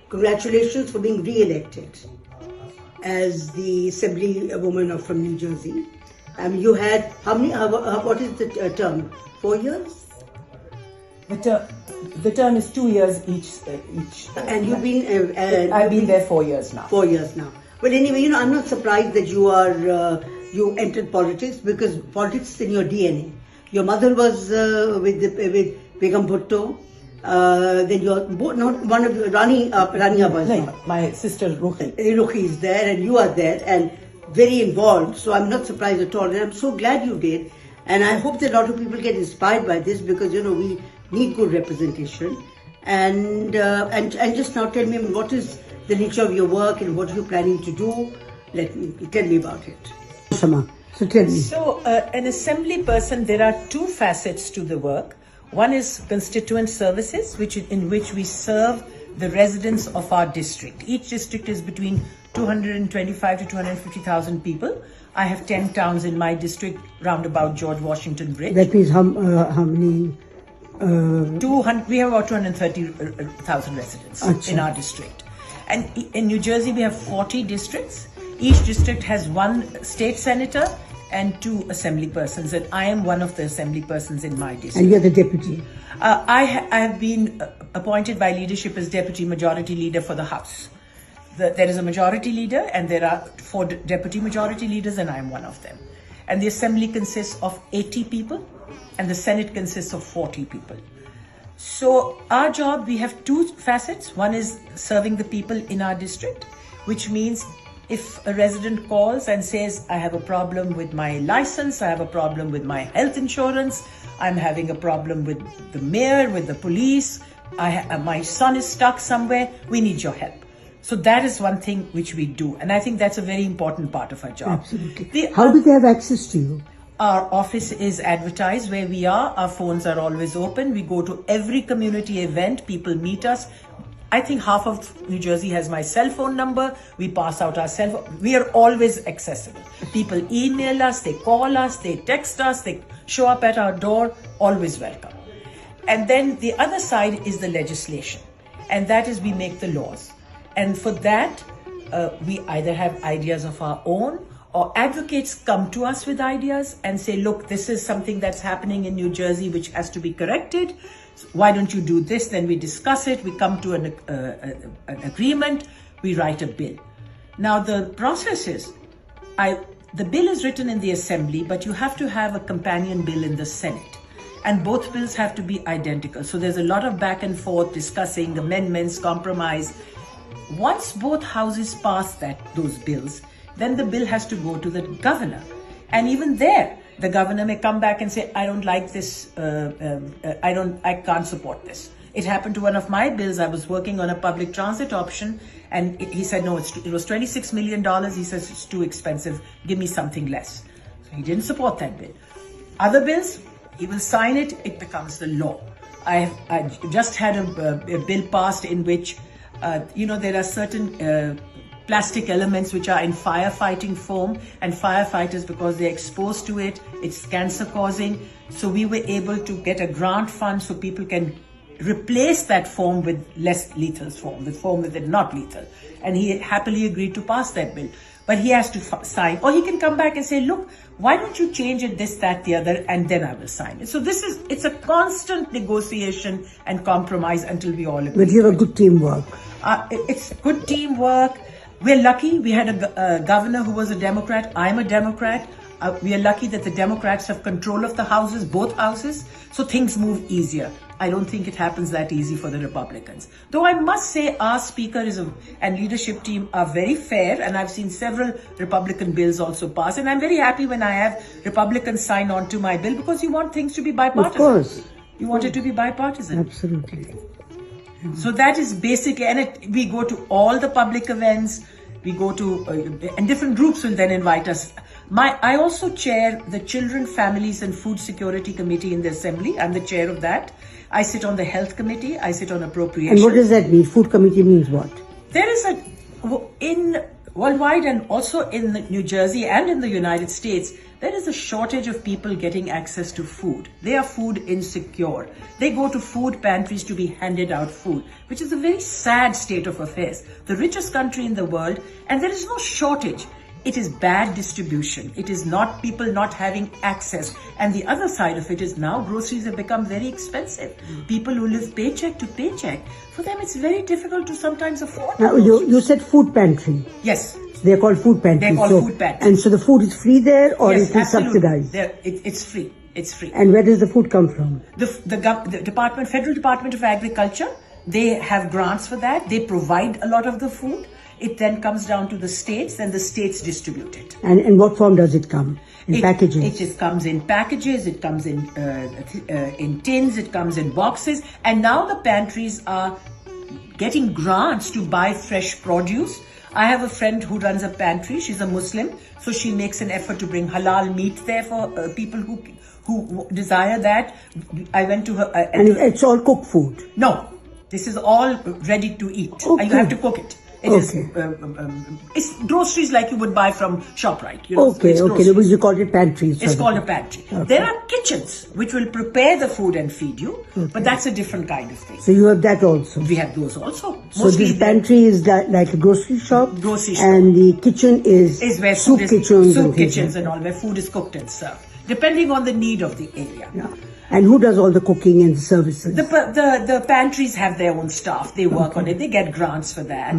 congratulations for being re-elected as the Assemblywoman from New Jersey. You had how many? What is the term? 4 years? The term is 2 years each. And you've been. I've been there 4 years now. 4 years now. Well, anyway, I'm not surprised that you entered politics, because politics is in your DNA. Your mother was with Begum Bhutto. Then you're not one of Rani Abba. No, my sister Ruhi. Ruhi is there, and you are there, and very involved. So I'm not surprised at all, and I'm so glad you did. And I hope that a lot of people get inspired by this, because we need good representation. And just now tell me, what is the nature of your work and what are you planning to do? Tell me about it. Shama, so tell me. So an assembly person, there are two facets to the work. One is constituent services, in which we serve the residents of our district. Each district is between 225 to 250,000 people. I have 10 towns in my district, round about George Washington Bridge. That means how many? 200. We have about 230,000 residents in our district. And in New Jersey, we have 40 districts. Each district has one state senator and 2 assembly persons, and I am one of the assembly persons in my district. And you're the deputy? I have been appointed by leadership as deputy majority leader for the House. There is a majority leader, and there are 4 deputy majority leaders, and I am one of them. And the assembly consists of 80 people, and the Senate consists of 40 people. So our job, we have 2 facets. One is serving the people in our district, which means if a resident calls and says, I have a problem with my license, I have a problem with my health insurance, I'm having a problem with the mayor, with the police, my son is stuck somewhere, we need your help. So that is one thing which we do. And I think that's a very important part of our job. Absolutely. How do they have access to you? Our office is advertised where we are. Our phones are always open. We go to every community event. People meet us. I think half of New Jersey has my cell phone number. We pass out our cell phone. We are always accessible. People email us, they call us, they text us, they show up at our door, always welcome. And then the other side is the legislation. And that is we make the laws. And for that, we either have ideas of our own, or advocates come to us with ideas and say, look, this is something that's happening in New Jersey which has to be corrected. Why don't you do this? Then we discuss it. We come to an agreement. We write a bill. Now, the process is, the bill is written in the Assembly, but you have to have a companion bill in the Senate. And both bills have to be identical. So there's a lot of back and forth, discussing amendments, compromise. Once both houses pass those bills, then the bill has to go to the governor. And even there, the governor may come back and say, I don't like this, I can't support this. It happened to one of my bills. I was working on a public transit option, and he said, no, it was $26 million. He says, it's too expensive, give me something less. So he didn't support that bill. Other bills, he will sign it, it becomes the law. I just had a bill passed in which, there are certain plastic elements which are in firefighting foam, and firefighters, because they're exposed to it, it's cancer causing. So we were able to get a grant fund so people can replace that foam with less lethal foam, with foam that is not lethal. And he happily agreed to pass that bill. But he has to sign, or he can come back and say, look, why don't you change it, this, that, the other, and then I will sign it. So it's a constant negotiation and compromise until we all agree. But you have a good teamwork. It's good teamwork. We're lucky. We had a governor who was a Democrat. I'm a Democrat. We are lucky that the Democrats have control of the houses, both houses, so things move easier. I don't think it happens that easy for the Republicans. Though I must say our speaker and leadership team are very fair, and I've seen several Republican bills also pass, and I'm very happy when I have Republicans sign on to my bill, because you want things to be bipartisan. Of course. You want it to be bipartisan. Absolutely. So that is basically, and we go to all the public events, we go to, and different groups will then invite us. I also chair the Children, Families and Food Security Committee in the Assembly. I'm the chair of that. I sit on the Health Committee. I sit on Appropriations. And what does that mean? Food Committee means what? There is worldwide and also in New Jersey and in the United States, there is a shortage of people getting access to food. They are food insecure. They go to food pantries to be handed out food, which is a very sad state of affairs. The richest country in the world, and there is no shortage. It is bad distribution. It is not people not having access. And the other side of it is now groceries have become very expensive. People who live paycheck to paycheck, for them it's very difficult to sometimes afford. Now, you said food pantry. Yes. They're called food pantries. They're called food pantries. And so the food is free there, or Yes, it is subsidized? It's free. It's free. And where does the food come from? The Federal Department of Agriculture, they have grants for that. They provide a lot of the food. It then comes down to the states, and the states distribute it. And in what form does it come? In packages? It just comes in packages. It comes in tins. It comes in boxes. And now the pantries are getting grants to buy fresh produce. I have a friend who runs a pantry. She's a Muslim, so she makes an effort to bring halal meat there for people who desire that. I went to her. And it's all cooked food? No, this is all ready to eat. Okay. You have to cook it. It's groceries like you would buy from ShopRite. You know, Okay. You call it pantries. It's called a pantry. Okay. There are kitchens which will prepare the food and feed you, but that's a different kind of thing. So you have that also? We have those also. So this pantry is like a grocery shop? Grocery shop. And the kitchen is where soup kitchens and all, where food is cooked and served, depending on the need of the area. Yeah. And who does all the cooking and the services? The pantries have their own staff. They work on it. They get grants for that.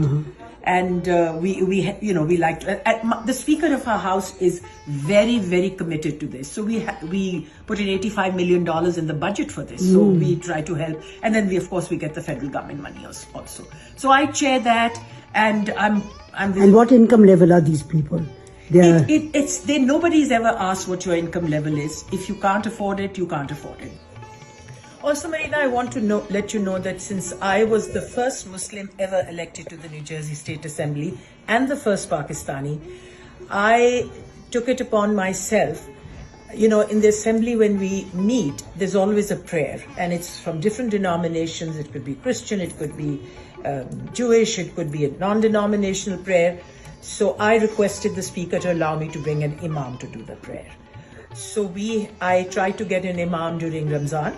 And we like to, the speaker of our house is very, very committed to this. So we put in $85 million in the budget for this. So we try to help. And then of course we get the federal government money also. So I chair that, and And what income level are these people? Nobody's ever asked what your income level is. If you can't afford it, you can't afford it. Also, Marina, I want to let you know that since I was the first Muslim ever elected to the New Jersey State Assembly and the first Pakistani, I took it upon myself. You know, in the assembly when we meet, there's always a prayer, and it's from different denominations. It could be Christian, it could be Jewish, it could be a non-denominational prayer. So I requested the speaker to allow me to bring an imam to do the prayer. So I tried to get an imam during Ramzan.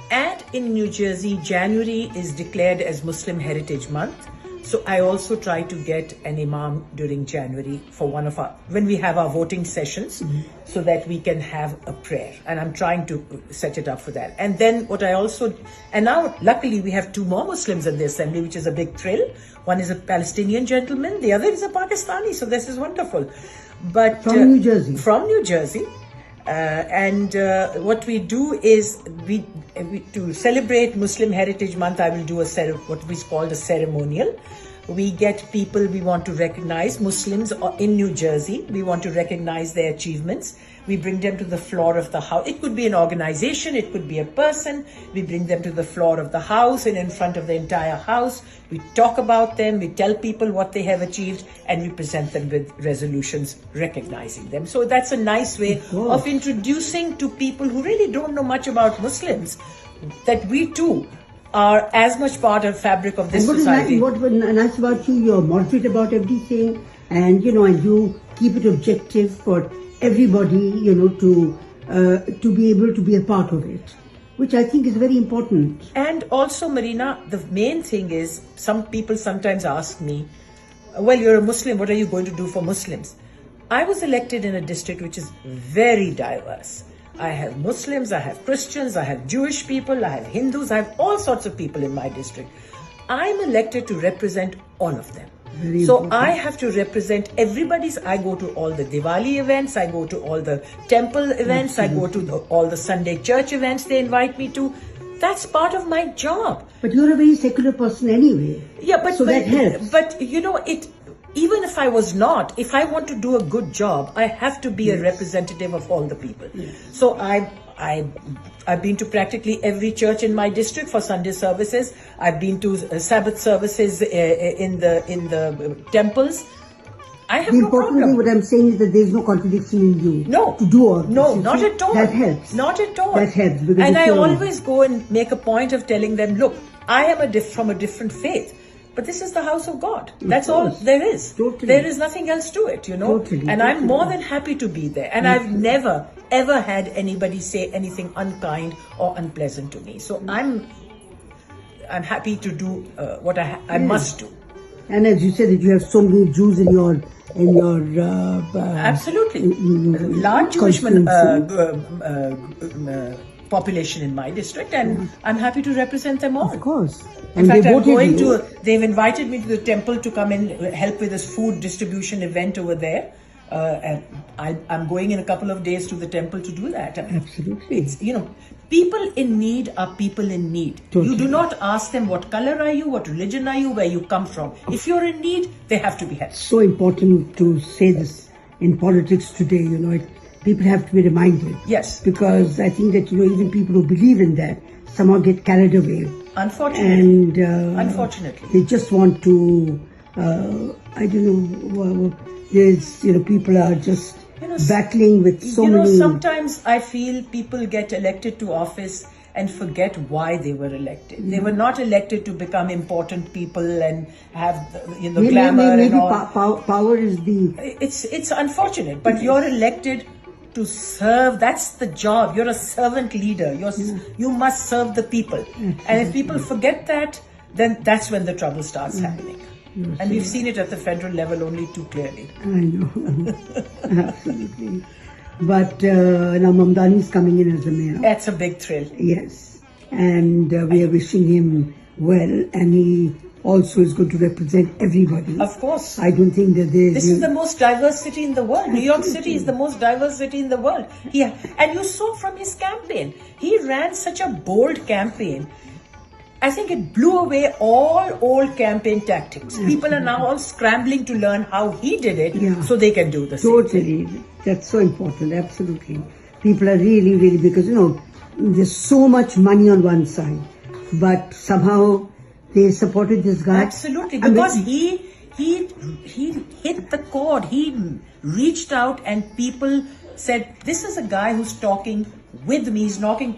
And in New Jersey, January is declared as Muslim Heritage Month. So I also try to get an imam during January for when we have our voting sessions, so that we can have a prayer. And I'm trying to set it up for that. And then and now luckily we have two more Muslims in the assembly, which is a big thrill. One is a Palestinian gentleman, the other is a Pakistani. So this is wonderful. But from New Jersey. From New Jersey. What we do is to celebrate Muslim Heritage Month, I will do what is called a ceremonial. We get people we want to recognize, Muslims in New Jersey. We want to recognize their achievements. We bring them to the floor of the house. It could be an organization, it could be a person. We bring them to the floor of the house and in front of the entire house. We talk about them, we tell people what they have achieved, and we present them with resolutions recognizing them. So that's a nice way of introducing to people who really don't know much about Muslims that we too are as much part of fabric of this society. What was nice about you, you're moderate about everything, and and you keep it objective for everybody, to be able to be a part of it, which I think is very important. And also, Marina, the main thing is, some people sometimes ask me, well, you're a Muslim, what are you going to do for Muslims? I was elected in a district which is very diverse. I have Muslims, I have Christians, I have Jewish people, I have Hindus, I have all sorts of people in my district. I'm elected to represent all of them. So I have to represent everybody's. I go to all the Diwali events, I go to all the temple events, I go to all the Sunday church events they invite me to. That's part of my job. But you're a very secular person anyway. Yeah, but that helps. But even if I was not, if I want to do a good job, I have to be a representative of all the people. Yes. So I've been to practically every church in my district for Sunday services. I've been to Sabbath services in the temples. I have no problem. The important thing, what I'm saying is that there's no contradiction in you. No. To do all this. No, not at all. That helps. Not at all. That helps. And I always go and make a point of telling them, look, I am from a different faith. But this is the house of God. That's course. all there is. Totally. There is nothing else to it, Totally, And I'm totally. more than happy to be there. And I've never, ever had anybody say anything unkind or unpleasant to me. So I'm happy to do what I must do. And as you said, that you have so many Jews in your Absolutely. Large Jewish population in my district, and I'm happy to represent them all. Of course. In And fact, you. they've invited me to the temple to come and help with this food distribution event over there. And I'm going in a couple of days to the temple to do that. Absolutely. It's, people in need are people in need. Totally. You do not ask them what color are you, what religion are you, where you come from. If you're in need, they have to be helped. So important to say this in politics today, people have to be reminded. Yes. Because I think that, even people who believe in that somehow get carried away. Unfortunately. And Unfortunately. they just want to, I don't know, there's, people are just battling with so many. Sometimes I feel people get elected to office and forget why they were elected. They were not elected to become important people and have glamour maybe and all. Power is the. It's unfortunate, but you're elected to serve. That's the job. You're a servant leader. You must serve the people. And if people forget that, then that's when the trouble starts happening. And we've seen it at the federal level only too clearly. I know. Absolutely. But now Mamdani is coming in as a mayor. That's a big thrill. Yes. And we are wishing him well. And he also is going to represent everybody. Of course. I don't think that there is... This is the most diverse city in the world. New York City is the most diverse city in the world. And you saw from his campaign. He ran such a bold campaign. I think it blew away all old campaign tactics. People are now all scrambling to learn how he did it so they can do the same. Totally. That's so important. Absolutely. People are really, really, because, there's so much money on one side, but somehow they supported this guy. Absolutely. Because he hit the chord. He reached out and people said, this is a guy who's talking with me, he's talking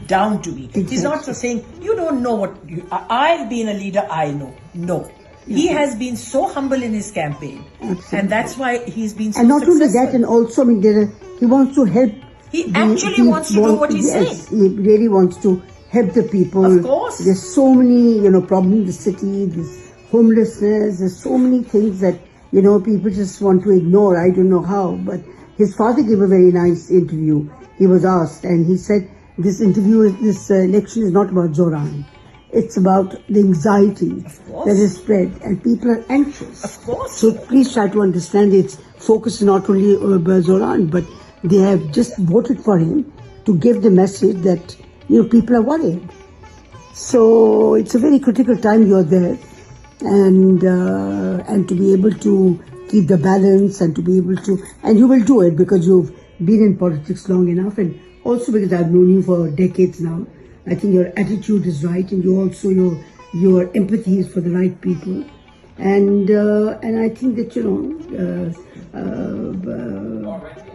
down to me. Exactly. He's not just saying, you don't know what I've been a leader, I know. No. He has been so humble in his campaign. Absolutely. And that's why he's been so and not successful. only that, and also, he wants to help. He actually wants to do what he's saying. He really wants to help the people. Of course. There's so many, problems in the city. There's homelessness. There's so many things that, people just want to ignore. I don't know how. But his father gave a very nice interview. He was asked, and he said, this election is not about Zoran. It's about the anxiety that is spread, and people are anxious. Of course. So please try to understand its focus is not only on Zoran, but they have just voted for him to give the message that, people are worried. So it's a very critical time you're there, and to be able to keep the balance and to be able to, and you will do it because you've been in politics long enough, and also because I've known you for decades now. I think your attitude is right, and you also your empathy is for the right people, and I think that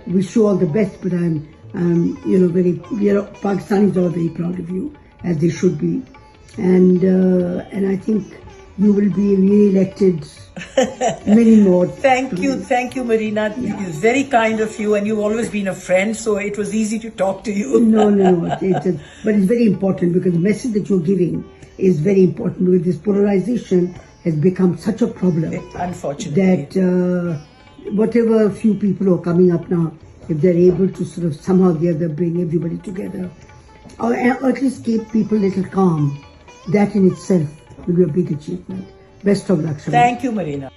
wish you all the best. But I'm Pakistanis are very proud of you, as they should be, and I think you will be re-elected many more. Thank you, Marina. It's very kind of you, and you've always been a friend, so it was easy to talk to you. No. But it's very important because the message that you're giving is very important. Because this polarization has become such a problem. Unfortunately. That whatever few people who are coming up now, if they're able to sort of somehow or the other bring everybody together, or at least keep people a little calm, that in itself will be a big achievement. Best of luck, Shama. Thank you, Marina.